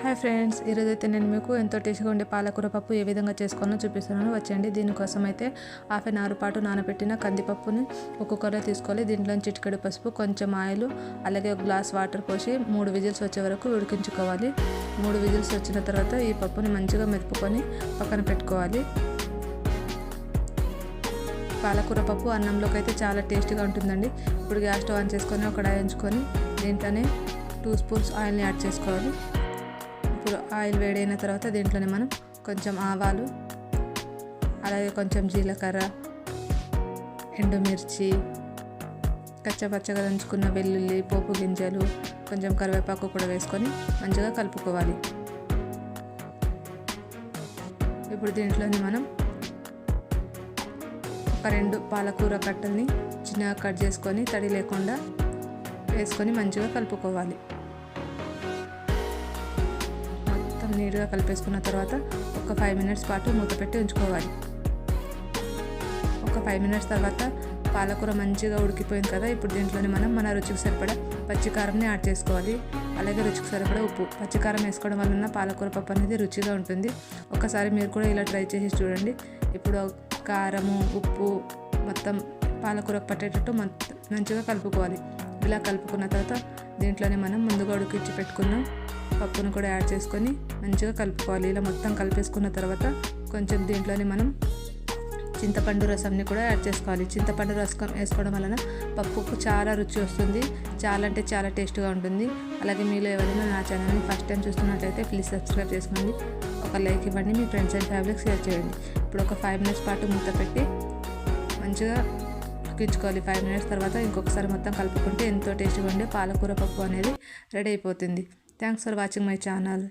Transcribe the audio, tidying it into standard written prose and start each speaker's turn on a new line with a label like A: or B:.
A: Hi friends, ఈరోజైతే నేను మీకు ఎంతో టేస్ట్గా ఉండే పాలకూర పప్పు ఏ విధంగా చేసుకోవాలో చూపిస్తున్నాను. వచ్చండి. దీనికోసం అయితే హాఫ్ అన్ అవర్ పాటు నానబెట్టిన కందిపప్పుని ఒక కుక్కర్లో తీసుకోవాలి. దీంట్లో చిటికెడు పసుపు, కొంచెం ఆయిల్, అలాగే ఒక గ్లాస్ వాటర్ పోసి 3 విజిల్స్ వచ్చే వరకు ఉడికించుకోవాలి. 3 విజిల్స్ వచ్చిన తర్వాత ఈ పప్పుని మంచిగా మెదుపుకొని పక్కన పెట్టుకోవాలి. పాలకూర పప్పు అన్నంలోకి అయితే చాలా టేస్టీగా ఉంటుందండి. ఇప్పుడు గ్యాస్ స్టవ్ ఆన్ చేసుకొని ఒక కడాయి ఉంచుకొని దీంట్లోనే 2 స్పూన్స్ ఆయిల్ని యాడ్ చేసుకోవాలి. ఇప్పుడు ఆయిల్ వేడైన తర్వాత దీంట్లోనే మనం కొంచెం ఆవాలు, అలాగే కొంచెం జీలకర్ర, ఎండుమిర్చి, కచ్చపచ్చగా దంచుకున్న వెల్లుల్లి, పోపు గింజలు, కొంచెం కరివేపాకు కూడా వేసుకొని మంచిగా కలుపుకోవాలి. ఇప్పుడు దీంట్లోనే మనం ఒక 2 పాలకూర కట్టల్ని చిన్నగా కట్ చేసుకొని తడి లేకుండా వేసుకొని మంచిగా కలుపుకోవాలి. మొత్తం నీట్గా కలిపేసుకున్న తర్వాత ఒక 5 మినిట్స్ పాటు మూత పెట్టి ఉంచుకోవాలి. ఒక 5 మినిట్స్ తర్వాత పాలకూర మంచిగా ఉడికిపోయింది కదా. ఇప్పుడు దీంట్లోనే మనం మన రుచికి సరిపడా పచ్చికారంని యాడ్ చేసుకోవాలి. అలాగే రుచికి సరిపడా ఉప్పు. పచ్చికారం వేసుకోవడం వలన పాలకూర పప్పు అనేది రుచిగా ఉంటుంది. ఒకసారి మీరు కూడా ఇలా ట్రై చేసి చూడండి. ఇప్పుడు కారము, ఉప్పు మొత్తం పాలకూరకు పట్టేటట్టు మంచిగా కలుపుకోవాలి. ఇలా కలుపుకున్న తర్వాత దీంట్లోనే మనం ముందుగా ఉడికించి పెట్టుకున్న పప్పును కూడా యాడ్ చేసుకొని మంచిగా కలుపుకోవాలి. ఇలా మొత్తం కలిపేసుకున్న తర్వాత కొంచెం దీంట్లోనే మనం చింతపండు రసంని కూడా యాడ్ చేసుకోవాలి. చింతపండు రసం వేసుకోవడం వలన పప్పుకు చాలా రుచి వస్తుంది. చాలా అంటే చాలా టేస్ట్గా ఉంటుంది. అలాగే మీలో ఎవరైనా నా ఛానల్ని ఫస్ట్ టైం చూస్తున్నట్లయితే ప్లీజ్ సబ్స్క్రైబ్ చేసుకోండి. ఒక లైక్ ఇవ్వండి, మీ ఫ్రెండ్స్ అండ్ ఫ్యామిలీకి షేర్ చేయండి. ఇప్పుడు ఒక 5 మినిట్స్ పాటు మూత పెట్టి మంచిగా ఉడికించుకోవాలి. 5 మినిట్స్ తర్వాత ఇంకొకసారి మొత్తం కలుపుకుంటే ఎంతో టేస్ట్గా ఉండే పాలకూర పప్పు అనేది రెడీ అయిపోతుంది. Thanks for watching my channel.